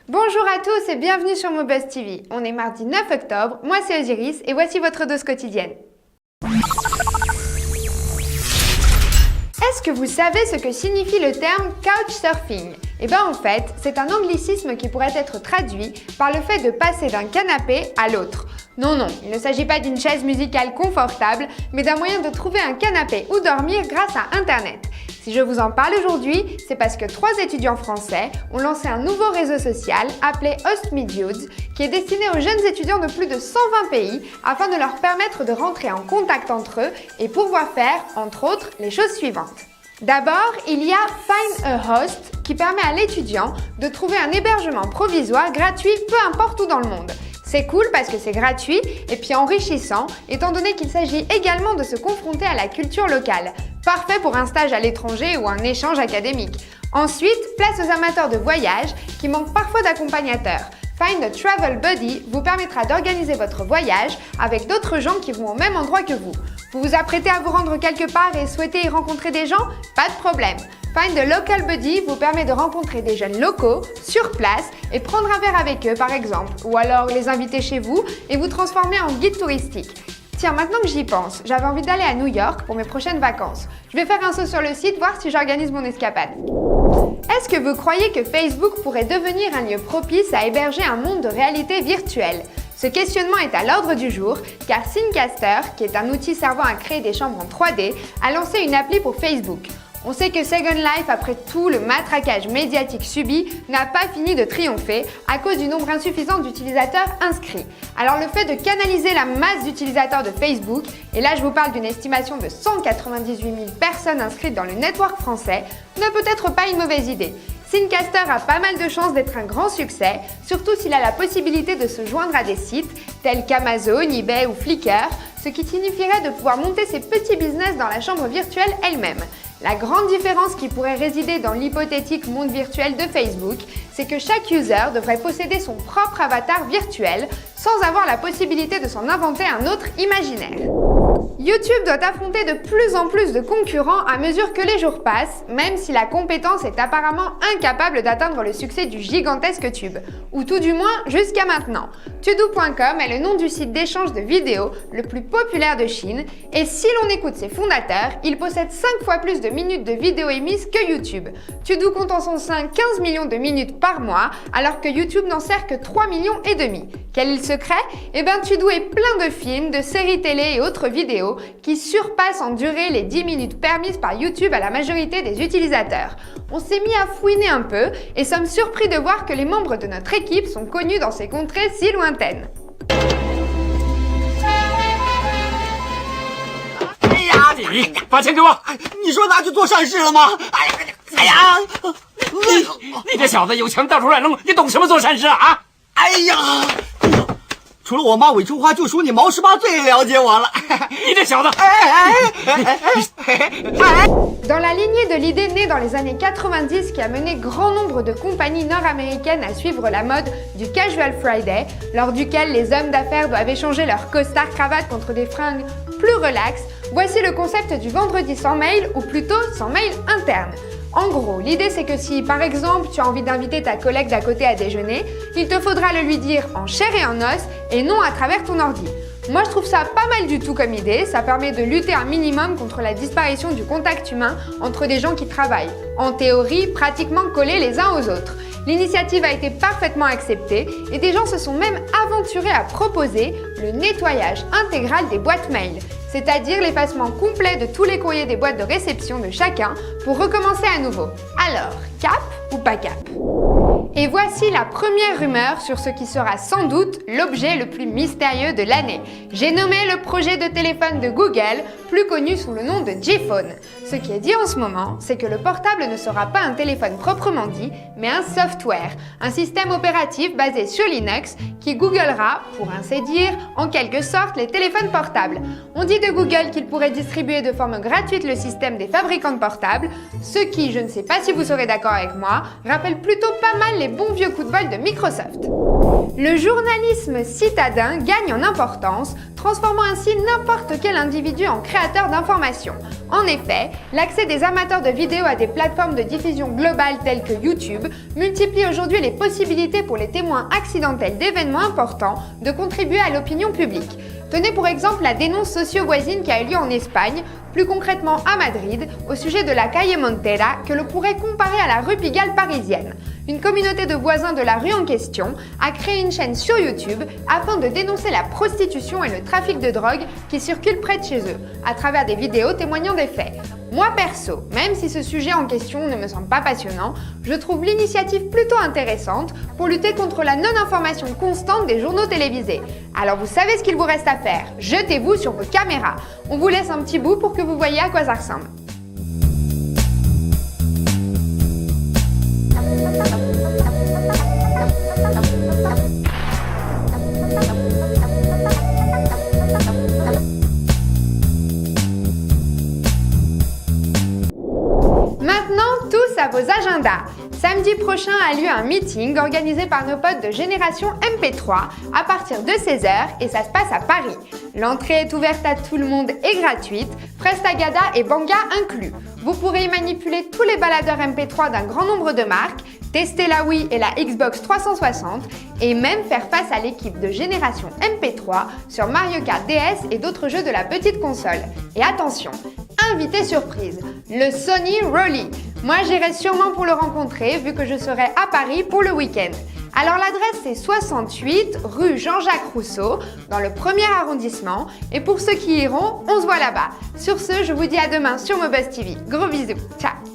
Bonjour à tous et bienvenue sur Mobuzz TV. On est mardi 9 octobre, moi c'est Osiris et voici votre dose quotidienne. Est-ce que vous savez ce que signifie le terme couchsurfing? Eh bien en fait, c'est un anglicisme qui pourrait être traduit par le fait de passer d'un canapé à l'autre. Non, il ne s'agit pas d'une chaise musicale confortable, mais d'un moyen de trouver un canapé ou dormir grâce à Internet. Si je vous en parle aujourd'hui, c'est parce que 3 étudiants français ont lancé un nouveau réseau social appelé HostMeDudes, qui est destiné aux jeunes étudiants de plus de 120 pays afin de leur permettre de rentrer en contact entre eux et pouvoir faire, entre autres, les choses suivantes. D'abord, il y a Find a Host qui permet à l'étudiant de trouver un hébergement provisoire gratuit peu importe où dans le monde. C'est cool parce que c'est gratuit et puis enrichissant étant donné qu'il s'agit également de se confronter à la culture locale. Parfait pour un stage à l'étranger ou un échange académique. Ensuite, place aux amateurs de voyage qui manquent parfois d'accompagnateurs. Find a Travel Buddy vous permettra d'organiser votre voyage avec d'autres gens qui vont au même endroit que vous. Vous vous apprêtez à vous rendre quelque part et souhaitez y rencontrer des gens? Pas de problème. Find a Local Buddy vous permet de rencontrer des jeunes locaux sur place et prendre un verre avec eux par exemple, ou alors les inviter chez vous et vous transformer en guide touristique. Tiens, maintenant que j'y pense, j'avais envie d'aller à New York pour mes prochaines vacances. Je vais faire un saut sur le site, voir si j'organise mon escapade. Est-ce que vous croyez que Facebook pourrait devenir un lieu propice à héberger un monde de réalité virtuelle? Ce questionnement est à l'ordre du jour car Zencastr, qui est un outil servant à créer des chambres en 3D, a lancé une appli pour Facebook. On sait que Second Life, après tout le matraquage médiatique subi, n'a pas fini de triompher à cause du nombre insuffisant d'utilisateurs inscrits. Alors le fait de canaliser la masse d'utilisateurs de Facebook, et là je vous parle d'une estimation de 198 000 personnes inscrites dans le network français, ne peut être pas une mauvaise idée. Zencastr a pas mal de chances d'être un grand succès, surtout s'il a la possibilité de se joindre à des sites tels qu'Amazon, eBay ou Flickr, ce qui signifierait de pouvoir monter ses petits business dans la chambre virtuelle elle-même. La grande différence qui pourrait résider dans l'hypothétique monde virtuel de Facebook, c'est que chaque user devrait posséder son propre avatar virtuel sans avoir la possibilité de s'en inventer un autre imaginaire. YouTube doit affronter de plus en plus de concurrents à mesure que les jours passent, même si la compétence est apparemment incapable d'atteindre le succès du gigantesque Tube, ou tout du moins jusqu'à maintenant. Tudu.com est le nom du site d'échange de vidéos le plus populaire de Chine, et si l'on écoute ses fondateurs, il possède 5 fois plus de minutes de vidéos émises que YouTube. Tudu compte en son sein 15 millions de minutes par mois, alors que YouTube n'en sert que 3,5 millions. Quel est le secret? Eh bien, Tudu est plein de films, de séries télé et autres vidéos qui surpassent en durée les 10 minutes permises par YouTube à la majorité des utilisateurs. On s'est mis à fouiner un peu et sommes surpris de voir que les membres de notre équipe sont connus dans ces contrées si lointaines. 你把钱给我！你说拿去做善事了吗？哎呀！你这小子有钱到处乱扔，你懂什么做善事啊？哎呀！除了我妈韦春花，就属你毛十八最了解我了。你这小子！ Dans la lignée de l'idée née dans les années 90 qui a mené grand nombre de compagnies nord-américaines à suivre la mode du Casual Friday, lors duquel les hommes d'affaires doivent échanger leur costard cravate contre des fringues plus relax, voici le concept du vendredi sans mail ou plutôt sans mail interne. En gros, l'idée c'est que si par exemple tu as envie d'inviter ta collègue d'à côté à déjeuner, il te faudra le lui dire en chair et en os et non à travers ton ordi. Moi je trouve ça pas mal du tout comme idée, ça permet de lutter un minimum contre la disparition du contact humain entre des gens qui travaillent, en théorie pratiquement collés les uns aux autres. L'initiative a été parfaitement acceptée et des gens se sont même aventurés à proposer le nettoyage intégral des boîtes mail, c'est-à-dire l'effacement complet de tous les courriers des boîtes de réception de chacun pour recommencer à nouveau. Alors, cap ou pas cap? Et voici la première rumeur sur ce qui sera sans doute l'objet le plus mystérieux de l'année. J'ai nommé le projet de téléphone de Google, plus connu sous le nom de G-Phone. Ce qui est dit en ce moment, c'est que le portable ne sera pas un téléphone proprement dit, mais un software, un système opératif basé sur Linux qui googlera, pour ainsi dire, en quelque sorte les téléphones portables. On dit de Google qu'il pourrait distribuer de forme gratuite le système des fabricants de portables, ce qui, je ne sais pas si vous serez d'accord avec moi, rappelle plutôt pas mal les bons vieux coups de bol de Microsoft. Le journalisme citadin gagne en importance, transformant ainsi n'importe quel individu en créateur créateurs d'informations. En effet, l'accès des amateurs de vidéos à des plateformes de diffusion globale telles que YouTube multiplie aujourd'hui les possibilités pour les témoins accidentels d'événements importants de contribuer à l'opinion publique. Tenez pour exemple la dénonce socio-voisine qui a eu lieu en Espagne, plus concrètement à Madrid, au sujet de la calle Montera que l'on pourrait comparer à la rue Pigalle parisienne. Une communauté de voisins de la rue en question a créé une chaîne sur YouTube afin de dénoncer la prostitution et le trafic de drogue qui circulent près de chez eux, à travers des vidéos témoignant des faits. Moi perso, même si ce sujet en question ne me semble pas passionnant, je trouve l'initiative plutôt intéressante pour lutter contre la non-information constante des journaux télévisés. Alors vous savez ce qu'il vous reste à faire, jetez-vous sur vos caméras. On vous laisse un petit bout pour que vous voyez à quoi ça ressemble. Maintenant, tous à vos agendas. Samedi prochain a lieu un meeting organisé par nos potes de Génération MP3 à partir de 16h et ça se passe à Paris. L'entrée est ouverte à tout le monde et gratuite, Prestagada et Banga inclus. Vous pourrez y manipuler tous les baladeurs MP3 d'un grand nombre de marques, tester la Wii et la Xbox 360 et même faire face à l'équipe de Génération MP3 sur Mario Kart DS et d'autres jeux de la petite console. Et attention, invité surprise, le Sony Rolly. Moi j'irai sûrement pour le rencontrer vu que je serai à Paris pour le week-end. Alors l'adresse c'est 68 rue Jean-Jacques Rousseau dans le 1er arrondissement et pour ceux qui iront, on se voit là-bas. Sur ce, je vous dis à demain sur Mobuzz TV. Gros bisous, ciao.